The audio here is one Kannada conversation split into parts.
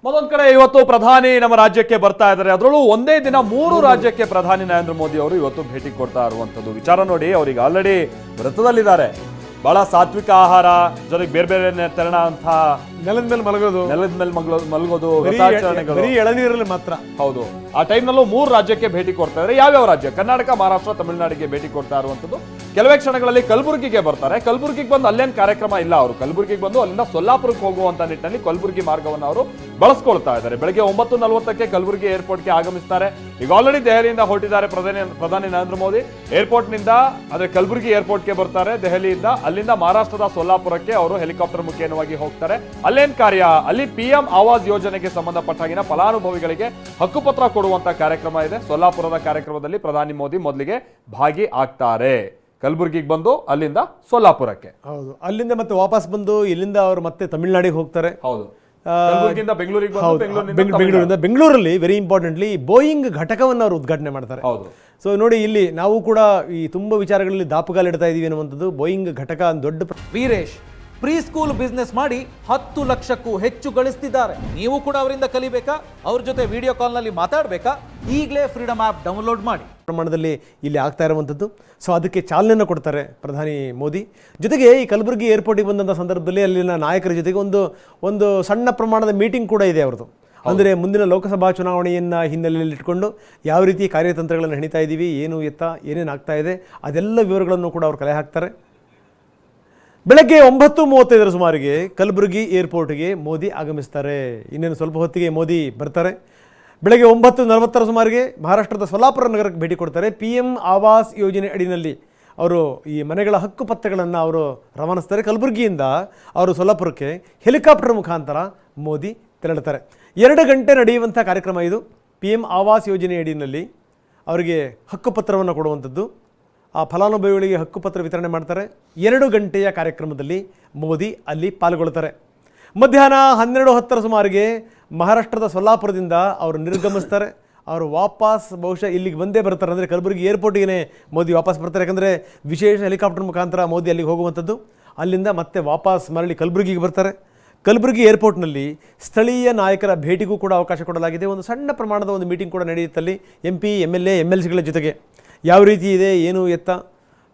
ಮತ್ತೊಂದು ಕಡೆ ಇವತ್ತು ಪ್ರಧಾನಿ ನಮ್ಮ ರಾಜ್ಯಕ್ಕೆ ಬರ್ತಾ ಇದ್ದಾರೆ. ಅದರಲ್ಲೂ ಒಂದೇ ದಿನ 3 ರಾಜ್ಯಕ್ಕೆ ಪ್ರಧಾನಿ ನರೇಂದ್ರ ಮೋದಿ ಅವರು ಇವತ್ತು ಭೇಟಿ ಕೊಡ್ತಾ ಇರುವಂತದ್ದು ವಿಚಾರ ನೋಡಿ. ಅವರಿಗೆ ಆಲ್ರೆಡಿ ವ್ರತದಲ್ಲಿದ್ದಾರೆ. ಬಹಳ ಸಾತ್ವಿಕ ಆಹಾರ ಜೊತೆಗೆ ಬೇರೆ ಬೇರೆ ತೆರಣ ಅಂತ ನೆಲದ ಮೇಲೆ ಮಲಗೋದು ಎಳನೀರಲ್ಲಿ ಮಾತ್ರ. ಹೌದು, ಆ ಟೈಮ್ನಲ್ಲೂ 3 ರಾಜ್ಯಕ್ಕೆ ಭೇಟಿ ಕೊಡ್ತಾ ಇದ್ದಾರೆ. ಯಾವ್ಯಾವ ರಾಜ್ಯ? ಕರ್ನಾಟಕ, ಮಹಾರಾಷ್ಟ್ರ, ತಮಿಳುನಾಡಿಗೆ ಭೇಟಿ ಕೊಡ್ತಾ ಇರುವಂತದ್ದು. ಕೆಲವೇ ಕ್ಷಣಗಳಲ್ಲಿ ಕಲಬುರಗಿಗೆ ಬರ್ತಾರೆ. ಕಲಬುರಗಿಗೆ ಬಂದು ಅಲ್ಲೇನ್ ಕಾರ್ಯಕ್ರಮ ಇಲ್ಲ. ಅವರು ಕಲಬುರಗಿಗೆ ಬಂದು ಅಲ್ಲಿಂದ ಸೊಲ್ಲಾಪುರಕ್ಕೆ ಹೋಗುವಂತ ನಿಟ್ಟಿನಲ್ಲಿ ಕಲಬುರಗಿ ಮಾರ್ಗವನ್ನು ಅವರು ಬಳಸ್ಕೊಳ್ತಾ ಇದ್ದಾರೆ. ಬೆಳಗ್ಗೆ 9:40ಕ್ಕೆ ಕಲಬುರಗಿ ಏರ್ಪೋರ್ಟ್ಗೆ ಆಗಮಿಸ್ತಾರೆ. ಈಗ ಆಲ್ರೆಡಿ ದೆಹಲಿಯಿಂದ ಹೊರಟಿದ್ದಾರೆ ಪ್ರಧಾನಿ ನರೇಂದ್ರ ಮೋದಿ. ಏರ್ಪೋರ್ಟ್ ನಿಂದ ಅಂದ್ರೆ ಕಲಬುರಗಿ ಏರ್ಪೋರ್ಟ್ಗೆ ಬರ್ತಾರೆ ದೆಹಲಿಯಿಂದ. ಅಲ್ಲಿಂದ ಮಹಾರಾಷ್ಟ್ರದ ಸೊಲ್ಲಾಪುರಕ್ಕೆ ಅವರು ಹೆಲಿಕಾಪ್ಟರ್ ಮುಖೇನವಾಗಿ ಹೋಗ್ತಾರೆ. ಅಲ್ಲೇನ್ ಕಾರ್ಯ? ಅಲ್ಲಿ PM ಆವಾಸ್ ಯೋಜನೆಗೆ ಸಂಬಂಧಪಟ್ಟಾಗಿನ ಫಲಾನುಭವಿಗಳಿಗೆ ಹಕ್ಕುಪತ್ರ ಕೊಡುವಂತ ಕಾರ್ಯಕ್ರಮ ಇದೆ. ಸೊಲ್ಲಾಪುರದ ಕಾರ್ಯಕ್ರಮದಲ್ಲಿ ಪ್ರಧಾನಿ ಮೋದಿ ಮೊದಲಿಗೆ ಭಾಗಿ ಆಗ್ತಾರೆ. ಕಲಬುರಗಿಗೆ ಬಂದು ಅಲ್ಲಿಂದ ಸೊಲ್ಲಾಪುರಕ್ಕೆ. ಹೌದು, ಅಲ್ಲಿಂದ ಮತ್ತೆ ವಾಪಸ್ ಬಂದು ಇಲ್ಲಿಂದ ಅವರು ಮತ್ತೆ ತಮಿಳುನಾಡಿಗೆ ಹೋಗ್ತಾರೆ. ಹೌದು, ಬೆಂಗಳೂರಿಂದ ಬೆಂಗಳೂರಲ್ಲಿ ವೆರಿ ಇಂಪಾರ್ಟೆಂಟ್ಲಿ ಬೋಯಿಂಗ್ ಘಟಕವನ್ನು ಅವರು ಉದ್ಘಾಟನೆ ಮಾಡ್ತಾರೆ. ಹೌದು. ಸೊ ನೋಡಿ, ಇಲ್ಲಿ ನಾವು ಕೂಡ ಈ ತುಂಬಾ ವಿಚಾರಗಳಲ್ಲಿ ದಾಪುಗಾಲಿಡ್ತಾ ಇದೀವಿ ಅನ್ನುವಂಥದ್ದು. ಬೋಯಿಂಗ್ ಘಟಕ ದೊಡ್ಡ ವೀರೇಶ್ ಪ್ರೀ ಸ್ಕೂಲ್ ಬಿಸ್ನೆಸ್ ಮಾಡಿ 10 ಲಕ್ಷಕ್ಕೂ ಹೆಚ್ಚು ಗಳಿಸ್ತಿದ್ದಾರೆ. ನೀವು ಕೂಡ ಅವರಿಂದ ಕಲಿಬೇಕಾ? ಅವ್ರ ಜೊತೆ ವಿಡಿಯೋ ಕಾಲ್ನಲ್ಲಿ ಮಾತಾಡಬೇಕಾ? ಈಗಲೇ ಫ್ರೀಡಮ್ ಆ್ಯಪ್ ಡೌನ್ಲೋಡ್ ಮಾಡಿ. ಪ್ರಮಾಣದಲ್ಲಿ ಇಲ್ಲಿ ಆಗ್ತಾ ಇರುವಂಥದ್ದು. ಸೊ ಅದಕ್ಕೆ ಚಾಲನೆಯನ್ನು ಕೊಡ್ತಾರೆ ಪ್ರಧಾನಿ ಮೋದಿ. ಜೊತೆಗೆ ಈ ಕಲಬುರಗಿ ಏರ್ಪೋರ್ಟಿಗೆ ಬಂದಂಥ ಸಂದರ್ಭದಲ್ಲಿ ಅಲ್ಲಿನ ನಾಯಕರ ಜೊತೆಗೆ ಒಂದು ಸಣ್ಣ ಪ್ರಮಾಣದ ಮೀಟಿಂಗ್ ಕೂಡ ಇದೆ ಅವ್ರದ್ದು. ಅಂದರೆ ಮುಂದಿನ ಲೋಕಸಭಾ ಚುನಾವಣೆಯನ್ನು ಹಿನ್ನೆಲೆಯಲ್ಲಿ ಇಟ್ಕೊಂಡು ಯಾವ ರೀತಿ ಕಾರ್ಯತಂತ್ರಗಳನ್ನು ಹೆಣಿತಾ ಇದ್ದೀವಿ, ಏನೇನು ಆಗ್ತಾ ಇದೆ, ಅದೆಲ್ಲ ವಿವರಗಳನ್ನು ಕೂಡ ಅವರು ಕಲೆ ಹಾಕ್ತಾರೆ. ಬೆಳಗ್ಗೆ 9:35 ಸುಮಾರಿಗೆ ಕಲಬುರಗಿ ಏರ್ಪೋರ್ಟ್ಗೆ ಮೋದಿ ಆಗಮಿಸ್ತಾರೆ. ಇನ್ನೇನು ಸ್ವಲ್ಪ ಹೊತ್ತಿಗೆ ಮೋದಿ ಬರ್ತಾರೆ. ಬೆಳಗ್ಗೆ 9:40 ಸುಮಾರಿಗೆ ಮಹಾರಾಷ್ಟ್ರದ ಸೊಲ್ಲಾಪುರ ನಗರಕ್ಕೆ ಭೇಟಿ ಕೊಡ್ತಾರೆ. PM ಆವಾಸ್ ಯೋಜನೆ ಅಡಿನಲ್ಲಿ ಅವರು ಈ ಮನೆಗಳ ಹಕ್ಕುಪತ್ರಗಳನ್ನು ಅವರು ರವಾನಿಸ್ತಾರೆ. ಕಲಬುರಗಿಯಿಂದ ಅವರು ಸೊಲ್ಲಾಪುರಕ್ಕೆ ಹೆಲಿಕಾಪ್ಟರ್ ಮುಖಾಂತರ ಮೋದಿ ತೆರಳುತ್ತಾರೆ. 2 ಗಂಟೆ ನಡೆಯುವಂಥ ಕಾರ್ಯಕ್ರಮ ಇದು. PM ಆವಾಸ್ ಯೋಜನೆ ಅಡಿಯಲ್ಲಿ ಅವರಿಗೆ ಹಕ್ಕುಪತ್ರವನ್ನು ಕೊಡುವಂಥದ್ದು. ಆ ಫಲಾನುಭವಿಗಳಿಗೆ ಹಕ್ಕುಪತ್ರ ವಿತರಣೆ ಮಾಡ್ತಾರೆ. 2 ಗಂಟೆಯ ಕಾರ್ಯಕ್ರಮದಲ್ಲಿ ಮೋದಿ ಅಲ್ಲಿ ಪಾಲ್ಗೊಳ್ತಾರೆ. ಮಧ್ಯಾಹ್ನ 12:10 ಸುಮಾರಿಗೆ ಮಹಾರಾಷ್ಟ್ರದ ಸೊಲ್ಲಾಪುರದಿಂದ ಅವರು ನಿರ್ಗಮಿಸ್ತಾರೆ. ಅವರು ವಾಪಸ್ ಬಹುಶಃ ಇಲ್ಲಿಗೆ ಬಂದೇ ಬರ್ತಾರೆ. ಅಂದರೆ ಕಲಬುರಗಿ ಏರ್ಪೋರ್ಟಿಗೆ ಮೋದಿ ವಾಪಸ್ ಬರ್ತಾರೆ. ಯಾಕಂದರೆ ವಿಶೇಷ ಹೆಲಿಕಾಪ್ಟರ್ ಮುಖಾಂತರ ಮೋದಿ ಅಲ್ಲಿಗೆ ಹೋಗುವಂಥದ್ದು. ಅಲ್ಲಿಂದ ಮತ್ತೆ ವಾಪಸ್ ಮರಳಿ ಕಲಬುರಗಿಗೆ ಬರ್ತಾರೆ. ಕಲಬುರಗಿ ಏರ್ಪೋರ್ಟ್ನಲ್ಲಿ ಸ್ಥಳೀಯ ನಾಯಕರ ಭೇಟಿಗೂ ಕೂಡ ಅವಕಾಶ ಕೊಡಲಾಗಿದೆ. ಒಂದು ಸಣ್ಣ ಪ್ರಮಾಣದ ಒಂದು ಮೀಟಿಂಗ್ ಕೂಡ ನಡೆಯುತ್ತಲ್ಲಿ. MP, MLA, MLCಗಳ ಜೊತೆಗೆ ಯಾವ ರೀತಿ ಇದೆ, ಏನು ಎತ್ತ,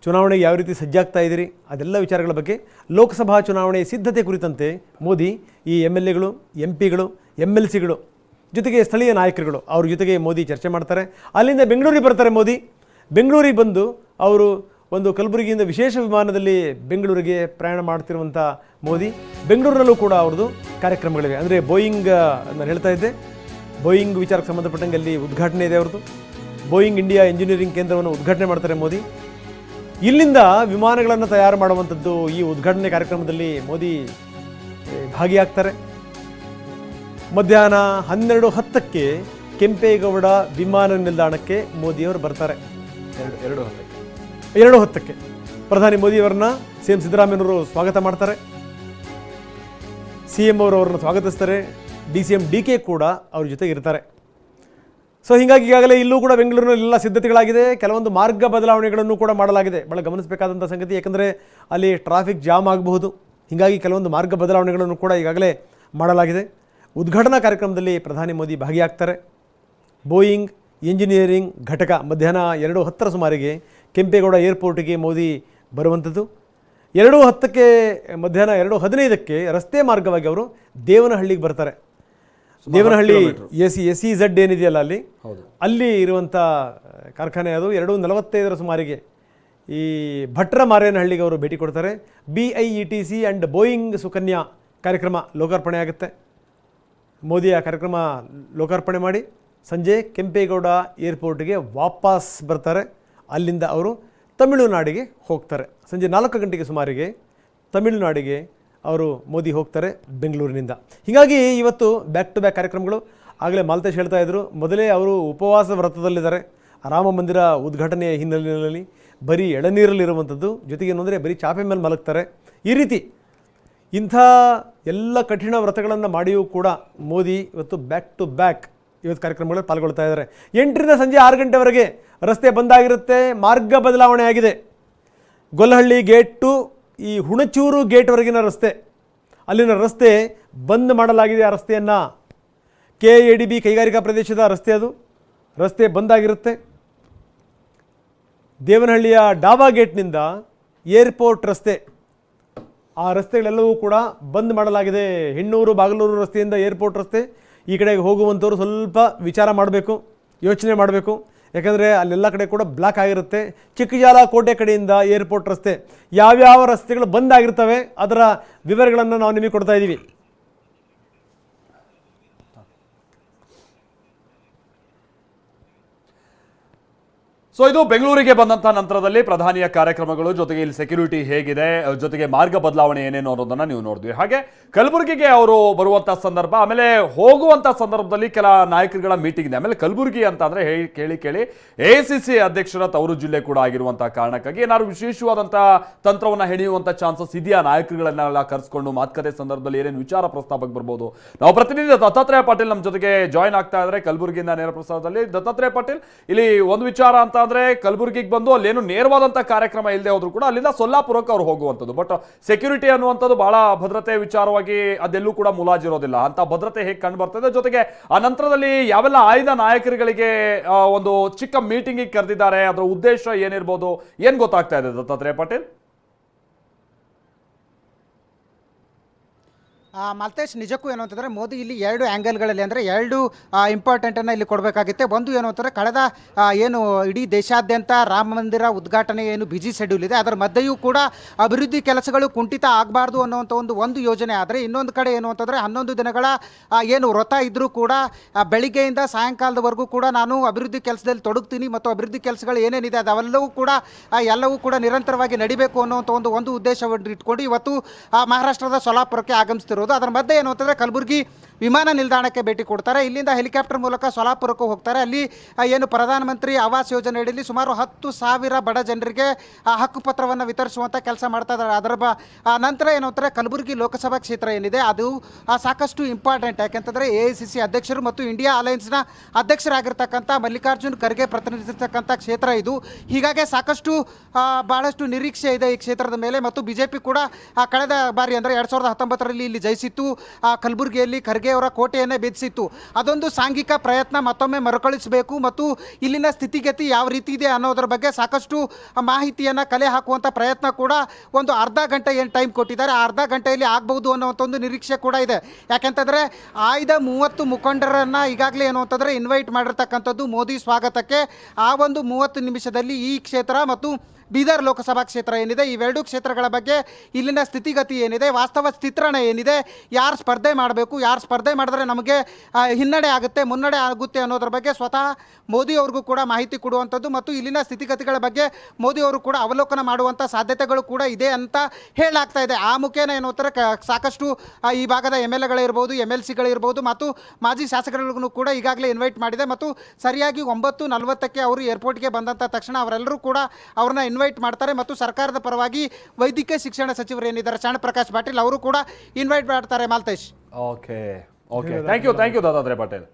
ಚುನಾವಣೆಗೆ ಯಾವ ರೀತಿ ಸಜ್ಜಾಗ್ತಾ ಇದ್ದೀರಿ, ಅದೆಲ್ಲ ವಿಚಾರಗಳ ಬಗ್ಗೆ, ಲೋಕಸಭಾ ಚುನಾವಣೆ ಸಿದ್ಧತೆ ಕುರಿತಂತೆ ಮೋದಿ ಈ MLAಗಳು, MPಗಳು, MLCಗಳು ಜೊತೆಗೆ ಸ್ಥಳೀಯ ನಾಯಕರುಗಳು ಅವ್ರ ಜೊತೆಗೆ ಮೋದಿ ಚರ್ಚೆ ಮಾಡ್ತಾರೆ. ಅಲ್ಲಿಂದ ಬೆಂಗಳೂರಿಗೆ ಬರ್ತಾರೆ ಮೋದಿ. ಬೆಂಗಳೂರಿಗೆ ಬಂದು ಅವರು ಒಂದು ಕಲಬುರಗಿಯಿಂದ ವಿಶೇಷ ವಿಮಾನದಲ್ಲಿ ಬೆಂಗಳೂರಿಗೆ ಪ್ರಯಾಣ ಮಾಡ್ತಿರುವಂಥ ಮೋದಿ. ಬೆಂಗಳೂರಿನಲ್ಲೂ ಕೂಡ ಅವ್ರದ್ದು ಕಾರ್ಯಕ್ರಮಗಳಿವೆ. ಅಂದರೆ ಬೋಯಿಂಗ್ ನಾನು ಹೇಳ್ತಾ ಇದ್ದೆ, ಬೋಯಿಂಗ್ ವಿಚಾರಕ್ಕೆ ಸಂಬಂಧಪಟ್ಟಂಗೆ ಅಲ್ಲಿ ಉದ್ಘಾಟನೆ ಇದೆ ಅವ್ರದ್ದು. ಬೋಯಿಂಗ್ ಇಂಡಿಯಾ ಇಂಜಿನಿಯರಿಂಗ್ ಕೇಂದ್ರವನ್ನು ಉದ್ಘಾಟನೆ ಮಾಡ್ತಾರೆ ಮೋದಿ. ಇಲ್ಲಿಂದ ವಿಮಾನಗಳನ್ನು ತಯಾರು ಮಾಡುವಂಥದ್ದು ಈ ಉದ್ಘಾಟನೆ ಕಾರ್ಯಕ್ರಮದಲ್ಲಿ ಮೋದಿ ಭಾಗಿಯಾಗ್ತಾರೆ. ಮಧ್ಯಾಹ್ನ 12:10ಕ್ಕೆ ಕೆಂಪೇಗೌಡ ವಿಮಾನ ನಿಲ್ದಾಣಕ್ಕೆ ಮೋದಿಯವರು ಬರ್ತಾರೆ. 2:10ಕ್ಕೆ ಪ್ರಧಾನಿ ಮೋದಿಯವರನ್ನ CM ಸಿದ್ದರಾಮಯ್ಯನವರು ಸ್ವಾಗತ ಮಾಡ್ತಾರೆ. CM ಅವರು ಅವರನ್ನು ಸ್ವಾಗತಿಸ್ತಾರೆ. DCM DK ಕೂಡ ಅವ್ರ ಜೊತೆಗೆ ಇರ್ತಾರೆ. ಸೊ ಹೀಗಾಗಿ ಈಗಾಗಲೇ ಇಲ್ಲೂ ಕೂಡ ಬೆಂಗಳೂರಿನಲ್ಲೆಲ್ಲ ಸಿದ್ಧತೆಗಳಾಗಿದೆ. ಕೆಲವೊಂದು ಮಾರ್ಗ ಬದಲಾವಣೆಗಳನ್ನು ಕೂಡ ಮಾಡಲಾಗಿದೆ. ಭಾಳ ಗಮನಿಸಬೇಕಾದಂಥ ಸಂಗತಿ, ಯಾಕಂದರೆ ಅಲ್ಲಿ ಟ್ರಾಫಿಕ್ ಜಾಮ್ ಆಗಬಹುದು. ಹೀಗಾಗಿ ಕೆಲವೊಂದು ಮಾರ್ಗ ಬದಲಾವಣೆಗಳನ್ನು ಕೂಡ ಈಗಾಗಲೇ ಮಾಡಲಾಗಿದೆ. ಉದ್ಘಾಟನಾ ಕಾರ್ಯಕ್ರಮದಲ್ಲಿ ಪ್ರಧಾನಿ ಮೋದಿ ಭಾಗಿಯಾಗ್ತಾರೆ. ಬೋಯಿಂಗ್ ಇಂಜಿನಿಯರಿಂಗ್ ಘಟಕ ಮಧ್ಯಾಹ್ನ 2:10 ಸುಮಾರಿಗೆ ಕೆಂಪೇಗೌಡ ಏರ್ಪೋರ್ಟಿಗೆ ಮೋದಿ ಬರುವಂಥದ್ದು. 2:10ಕ್ಕೆ ಮಧ್ಯಾಹ್ನ 2:15ಕ್ಕೆ ರಸ್ತೆ ಮಾರ್ಗವಾಗಿ ಅವರು ದೇವನಹಳ್ಳಿಗೆ ಬರ್ತಾರೆ. ದೇವನಹಳ್ಳಿ SEZ ಏನಿದೆಯಲ್ಲ ಅಲ್ಲಿ ಇರುವಂಥ ಕಾರ್ಖಾನೆ ಅದು. 2:45 ಸುಮಾರಿಗೆ ಈ ಭಟ್ರ ಮಾರೇನಹಳ್ಳಿಗೆ ಅವರು ಭೇಟಿ ಕೊಡ್ತಾರೆ. BIETC ಆ್ಯಂಡ್ ಬೋಯಿಂಗ್ ಸುಕನ್ಯಾ ಕಾರ್ಯಕ್ರಮ ಲೋಕಾರ್ಪಣೆ ಆಗುತ್ತೆ. ಮೋದಿ ಆ ಕಾರ್ಯಕ್ರಮ ಲೋಕಾರ್ಪಣೆ ಮಾಡಿ ಸಂಜೆ ಕೆಂಪೇಗೌಡ ಏರ್ಪೋರ್ಟ್ಗೆ ವಾಪಸ್ ಬರ್ತಾರೆ. ಅಲ್ಲಿಂದ ಅವರು ತಮಿಳುನಾಡಿಗೆ ಹೋಗ್ತಾರೆ. ಸಂಜೆ 4 ಗಂಟೆಗೆ ಸುಮಾರಿಗೆ ತಮಿಳುನಾಡಿಗೆ ಅವರು ಮೋದಿ ಹೋಗ್ತಾರೆ ಬೆಂಗಳೂರಿನಿಂದ. ಹೀಗಾಗಿ ಇವತ್ತು ಬ್ಯಾಕ್ ಟು ಬ್ಯಾಕ್ ಕಾರ್ಯಕ್ರಮಗಳು. ಆಗಲೇ ಮಾಲ್ತೇಶ್ ಹೇಳ್ತಾ ಇದ್ದರು, ಮೊದಲೇ ಅವರು ಉಪವಾಸ ವ್ರತದಲ್ಲಿದ್ದಾರೆ. ರಾಮ ಮಂದಿರ ಉದ್ಘಾಟನೆಯ ಹಿನ್ನೆಲೆಯಲ್ಲಿ ಬರೀ ಎಳನೀರಲ್ಲಿರುವಂಥದ್ದು, ಜೊತೆಗೆ ಏನಂದರೆ ಬರೀ ಚಾಪೆ ಮೇಲೆ ಮಲಗ್ತಾರೆ. ಈ ರೀತಿ ಇಂಥ ಎಲ್ಲ ಕಠಿಣ ವ್ರತಗಳನ್ನು ಮಾಡಿಯೂ ಕೂಡ ಮೋದಿ ಇವತ್ತು ಬ್ಯಾಕ್ ಟು ಬ್ಯಾಕ್ ಇವತ್ತು ಕಾರ್ಯಕ್ರಮಗಳಲ್ಲಿ ಪಾಲ್ಗೊಳ್ತಾ ಇದ್ದಾರೆ. 8ರಿಂದ ಸಂಜೆ 6 ಗಂಟೆವರೆಗೆ ರಸ್ತೆ ಬಂದಾಗಿರುತ್ತೆ. ಮಾರ್ಗ ಬದಲಾವಣೆ ಆಗಿದೆ. ಗೊಲ್ಲಹಳ್ಳಿ ಗೇಟ್ ಟು ಈ ಹುಣಚೂರು ಗೇಟ್ವರೆಗಿನ ರಸ್ತೆ, ಅಲ್ಲಿನ ರಸ್ತೆ ಬಂದ್ ಮಾಡಲಾಗಿದೆ. ಆ ರಸ್ತೆಯನ್ನು KADB ಕೈಗಾರಿಕಾ ಪ್ರದೇಶದ ರಸ್ತೆ, ಅದು ರಸ್ತೆ ಬಂದಾಗಿರುತ್ತೆ. ದೇವನಹಳ್ಳಿಯ ಡಾಬಾ ಗೇಟ್ನಿಂದ ಏರ್ಪೋರ್ಟ್ ರಸ್ತೆ, ಆ ರಸ್ತೆಗಳೆಲ್ಲವೂ ಕೂಡ ಬಂದ್ ಮಾಡಲಾಗಿದೆ. ಹೆಣ್ಣೂರು ಬಾಗಲೂರು ರಸ್ತೆಯಿಂದ ಏರ್ಪೋರ್ಟ್ ರಸ್ತೆ ಈ ಕಡೆಗೆ ಹೋಗುವಂಥವ್ರು ಸ್ವಲ್ಪ ವಿಚಾರ ಮಾಡಬೇಕು, ಯೋಚನೆ ಮಾಡಬೇಕು. ಯಾಕಂದರೆ ಅಲ್ಲೆಲ್ಲ ಕಡೆ ಕೂಡ ಬ್ಲಾಕ್ ಆಗಿರುತ್ತೆ. ಚಿಕ್ಕಜಾಲ ಕೋಟೆ ಕಡೆಯಿಂದ ಏರ್ಪೋರ್ಟ್ ರಸ್ತೆ, ಯಾವ್ಯಾವ ರಸ್ತೆಗಳು ಬಂದಾಗಿರ್ತವೆ ಅದರ ವಿವರಗಳನ್ನು ನಾವು ನಿಮಗೆ ಕೊಡ್ತಾ ಇದ್ದೀವಿ. ಸೊ ಇದು ಬೆಂಗಳೂರಿಗೆ ಬಂದಂತ ನಂತರದಲ್ಲಿ ಪ್ರಧಾನಿಯ ಕಾರ್ಯಕ್ರಮಗಳು, ಜೊತೆಗೆ ಇಲ್ಲಿ ಸೆಕ್ಯೂರಿಟಿ ಹೇಗಿದೆ, ಜೊತೆಗೆ ಮಾರ್ಗ ಬದಲಾವಣೆ ಏನೇನು ಅನ್ನೋದನ್ನ ನೀವು ನೋಡಿದ್ವಿ. ಹಾಗೆ ಕಲಬುರಗಿಗೆ ಅವರು ಬರುವಂತ ಸಂದರ್ಭ, ಆಮೇಲೆ ಹೋಗುವಂತ ಸಂದರ್ಭದಲ್ಲಿ ಕೆಲ ನಾಯಕರುಗಳ ಮೀಟಿಂಗ್ ಇದೆ. ಆಮೇಲೆ ಕಲಬುರಗಿ ಅಂತ ಅಂದ್ರೆ ಕೇಳಿ AICC ಅಧ್ಯಕ್ಷರ ತವರು ಜಿಲ್ಲೆ ಕೂಡ ಆಗಿರುವಂತಹ ಕಾರಣಕ್ಕಾಗಿ ಏನಾದ್ರು ವಿಶೇಷವಾದಂತಹ ತಂತ್ರವನ್ನ ಹೆಣೆಯುವಂತ ಚಾನ್ಸಸ್ ಇದೆಯಾ? ನಾಯಕರುಗಳನ್ನೆಲ್ಲ ಕರೆಸ್ಕೊಂಡು ಮಾತುಕತೆ ಸಂದರ್ಭದಲ್ಲಿ ಏನೇನು ವಿಚಾರ ಪ್ರಸ್ತಾಪಕ್ಕೆ ಬರ್ಬೋದು? ನಾವು ಪ್ರತಿನಿಧಿ ದತ್ತಾತ್ರೇಯ ಪಾಟೀಲ್ ನಮ್ಮ ಜೊತೆಗೆ ಜಾಯ್ನ್ ಆಗ್ತಾ ಇದ್ದಾರೆ ಕಲಬುರಗಿಯಿಂದ ನೇರ ಪ್ರಸಾರದಲ್ಲಿ. ದತ್ತಾತ್ರೇಯ ಪಾಟೀಲ್, ಇಲ್ಲಿ ಒಂದು ವಿಚಾರ ಅಂತ ಅಂದ್ರೆ ಕಲಬುರಗಿಗೆ ಬಂದು ಅಲ್ಲೇನು ನೇರವಾದಂತ ಕಾರ್ಯಕ್ರಮ ಇಲ್ಲದೆ ಹೋದ್ರು ಕೂಡ ಅಲ್ಲಿಂದ ಸೊಲ್ಲಾಪುರಕ್ಕೆ ಅವ್ರು ಹೋಗುವಂಥದ್ದು. ಬಟ್ ಸೆಕ್ಯೂರಿಟಿ ಅನ್ನುವಂಥದ್ದು ಬಹಳ ಭದ್ರತೆ ವಿಚಾರವಾಗಿ ಅದೆಲ್ಲೂ ಕೂಡ ಮುಲಾಜಿರೋದಿಲ್ಲ. ಅಂತ ಭದ್ರತೆ ಹೇಗೆ ಕಂಡು ಬರ್ತದೆ? ಜೊತೆಗೆ ಆ ನಂತರದಲ್ಲಿ ಯಾವೆಲ್ಲ ಆಯ್ದ ನಾಯಕರುಗಳಿಗೆ ಒಂದು ಚಿಕ್ಕ ಮೀಟಿಂಗ್ ಕರೆದಿದ್ದಾರೆ, ಅದರ ಉದ್ದೇಶ ಏನಿರ್ಬೋದು, ಏನ್ ಗೊತ್ತಾಗ್ತಾ ಇದೆ ದತ್ತಾತ್ರೇಯ ಪಾಟೀಲ್? ಮಲ್ತೇಶ್, ನಿಜಕ್ಕೂ ಏನು ಅಂತಂದರೆ ಮೋದಿ ಇಲ್ಲಿ ಎರಡು ಆ್ಯಂಗಲ್ಗಳಲ್ಲಿ ಅಂದರೆ ಎರಡು ಇಂಪಾರ್ಟೆಂಟನ್ನು ಇಲ್ಲಿ ಕೊಡಬೇಕಾಗಿತ್ತೆ. ಒಂದು ಏನು ಅಂತಂದರೆ ಕಳೆದ ಏನು ಇಡೀ ದೇಶಾದ್ಯಂತ ರಾಮ ಮಂದಿರ ಉದ್ಘಾಟನೆ ಏನು ಬಿಜಿ ಶೆಡ್ಯೂಲ್ ಇದೆ, ಅದರ ಮಧ್ಯೆಯೂ ಕೂಡ ಅಭಿವೃದ್ಧಿ ಕೆಲಸಗಳು ಕುಂಠಿತ ಆಗಬಾರ್ದು ಅನ್ನೋಂಥ ಒಂದು ಯೋಜನೆ. ಆದರೆ ಇನ್ನೊಂದು ಕಡೆ ಏನು ಅಂತಂದರೆ 11 ದಿನಗಳ ಏನು ವ್ರತ ಇದ್ದರೂ ಕೂಡ ಬೆಳಿಗ್ಗೆಯಿಂದ ಸಾಯಂಕಾಲದವರೆಗೂ ಕೂಡ ನಾನು ಅಭಿವೃದ್ಧಿ ಕೆಲಸದಲ್ಲಿ ತೊಡಗ್ತೀನಿ ಮತ್ತು ಅಭಿವೃದ್ಧಿ ಕೆಲಸಗಳು ಏನೇನಿದೆ ಅದೆಲ್ಲವೂ ಕೂಡ ಎಲ್ಲವೂ ಕೂಡ ನಿರಂತರವಾಗಿ ನಡಿಬೇಕು ಅನ್ನೋಂಥ ಒಂದು ಉದ್ದೇಶವನ್ನು ಇಟ್ಕೊಂಡು ಇವತ್ತು ಮಹಾರಾಷ್ಟ್ರದ ಸೊಲಾಪುರಕ್ಕೆ ಆಗಮಿಸ್ತಿರೋದು. ಅದರ ಮಧ್ಯೆ ಏನು ಅಂತಂದರೆ ಕಲಬುರಗಿ ವಿಮಾನ ನಿಲ್ದಾಣಕ್ಕೆ ಭೇಟಿ ಕೊಡ್ತಾರೆ. ಇಲ್ಲಿಂದ ಹೆಲಿಕಾಪ್ಟರ್ ಮೂಲಕ ಸೊಲಾಪುರಕ್ಕೆ ಹೋಗ್ತಾರೆ. ಅಲ್ಲಿ ಏನು ಪ್ರಧಾನಮಂತ್ರಿ ಆವಾಸ್ ಯೋಜನೆ ಅಡಿಯಲ್ಲಿ ಸುಮಾರು 10,000 ಬಡ ಜನರಿಗೆ ಹಕ್ಕುಪತ್ರವನ್ನು ವಿತರಿಸುವಂಥ ಕೆಲಸ ಮಾಡ್ತಾ ಇದ್ದಾರೆ. ಅದರ ನಂತರ ಏನು ಅಂತಾರೆ, ಕಲಬುರಗಿ ಲೋಕಸಭಾ ಕ್ಷೇತ್ರ ಏನಿದೆ ಅದು ಸಾಕಷ್ಟು ಇಂಪಾರ್ಟೆಂಟ್. ಯಾಕೆಂತಂದರೆ AICC ಅಧ್ಯಕ್ಷರು ಮತ್ತು ಇಂಡಿಯಾ ಅಲಯನ್ಸ್ನ ಅಧ್ಯಕ್ಷರಾಗಿರ್ತಕ್ಕಂಥ ಮಲ್ಲಿಕಾರ್ಜುನ್ ಖರ್ಗೆ ಪ್ರತಿನಿಧಿಸಿರ್ತಕ್ಕಂಥ ಕ್ಷೇತ್ರ ಇದು. ಹೀಗಾಗಿ ಸಾಕಷ್ಟು ಭಾಳಷ್ಟು ನಿರೀಕ್ಷೆ ಇದೆ ಈ ಕ್ಷೇತ್ರದ ಮೇಲೆ. ಮತ್ತು BJP ಕೂಡ ಕಳೆದ ಬಾರಿ ಅಂದರೆ 2019ರಲ್ಲಿ ಇಲ್ಲಿ ಜಯಿಸಿತ್ತು. ಕಲಬುರಗಿಯಲ್ಲಿ ಖರ್ಗೆ ಅವರ ಕೋಟೆಯನ್ನೇ ಬೆದೆಸಿತ್ತು. ಅದೊಂದು ಸಾಂಘಿಕ ಪ್ರಯತ್ನ ಮತ್ತೊಮ್ಮೆ ಮರುಕಳಿಸಬೇಕು ಮತ್ತು ಇಲ್ಲಿನ ಸ್ಥಿತಿಗತಿ ಯಾವ ರೀತಿ ಇದೆ ಅನ್ನೋದ್ರ ಬಗ್ಗೆ ಸಾಕಷ್ಟು ಮಾಹಿತಿಯನ್ನು ಕಲೆ ಹಾಕುವಂಥ ಪ್ರಯತ್ನ ಕೂಡ ಒಂದು ಅರ್ಧ ಗಂಟೆ ಏನು ಟೈಮ್ ಕೊಟ್ಟಿದ್ದಾರೆ, ಆ ಅರ್ಧ ಗಂಟೆಯಲ್ಲಿ ಆಗ್ಬೋದು ಅನ್ನೋಂಥ ಒಂದು ನಿರೀಕ್ಷೆ ಕೂಡ ಇದೆ. ಯಾಕೆಂತಂದರೆ ಆಯ್ದ 30 ಮುಖಂಡರನ್ನು ಈಗಾಗಲೇ ಏನು ಅಂತಂದರೆ ಇನ್ವೈಟ್ ಮಾಡಿರ್ತಕ್ಕಂಥದ್ದು ಮೋದಿ ಸ್ವಾಗತಕ್ಕೆ. ಆ ಒಂದು 30 ನಿಮಿಷದಲ್ಲಿ ಈ ಕ್ಷೇತ್ರ ಮತ್ತು ಬೀದರ್ ಲೋಕಸಭಾ ಕ್ಷೇತ್ರ ಏನಿದೆ, ಇವೆರಡು ಕ್ಷೇತ್ರಗಳ ಬಗ್ಗೆ ಇಲ್ಲಿನ ಸ್ಥಿತಿಗತಿ ಏನಿದೆ, ವಾಸ್ತವ ಚಿತ್ರಣ ಏನಿದೆ, ಯಾರು ಸ್ಪರ್ಧೆ ಮಾಡಬೇಕು, ಯಾರು ಸ್ಪರ್ಧೆ ಮಾಡಿದ್ರೆ ನಮಗೆ ಹಿನ್ನಡೆ ಆಗುತ್ತೆ, ಮುನ್ನಡೆ ಆಗುತ್ತೆ ಅನ್ನೋದ್ರ ಬಗ್ಗೆ ಸ್ವತಃ ಮೋದಿ ಅವ್ರಿಗೂ ಕೂಡ ಮಾಹಿತಿ ಕೊಡುವಂಥದ್ದು ಮತ್ತು ಇಲ್ಲಿನ ಸ್ಥಿತಿಗತಿಗಳ ಬಗ್ಗೆ ಮೋದಿ ಅವರು ಕೂಡ ಅವಲೋಕನ ಮಾಡುವಂಥ ಸಾಧ್ಯತೆಗಳು ಕೂಡ ಇದೆ ಅಂತ ಹೇಳಲಾಗ್ತಾ ಇದೆ. ಆ ಮುಖೇನ ಏನು ಅಂತಾರೆ ಸಾಕಷ್ಟು ಈ ಭಾಗದ MLAಗಳಿರ್ಬೋದು, MLCಗಳಿರ್ಬೋದು ಮತ್ತು ಮಾಜಿ ಶಾಸಕರಿಗೂ ಕೂಡ ಈಗಾಗಲೇ ಇನ್ವೈಟ್ ಮಾಡಿದೆ. ಮತ್ತು ಸರಿಯಾಗಿ 9:40ಕ್ಕೆ ಅವರು ಏರ್ಪೋರ್ಟ್ಗೆ ಬಂದಂಥ ತಕ್ಷಣ ಅವರೆಲ್ಲರೂ ಕೂಡ ಅವ್ರನ್ನ ಇನ್ವೈಟ್ ಮಾಡ್ತಾರೆ. ಮತ್ತು ಸರ್ಕಾರದ ಪರವಾಗಿ ವೈದ್ಯಕೀಯ ಶಿಕ್ಷಣ ಸಚಿವರು ಏನಿದ್ದಾರೆ ಶರಣ್ ಪ್ರಕಾಶ್ ಪಾಟೀಲ್ ಅವರು ಕೂಡ ಇನ್ವೈಟ್ ಮಾಡ್ತಾರೆ. Malatesh, okay, thank you Dattatreya Patil.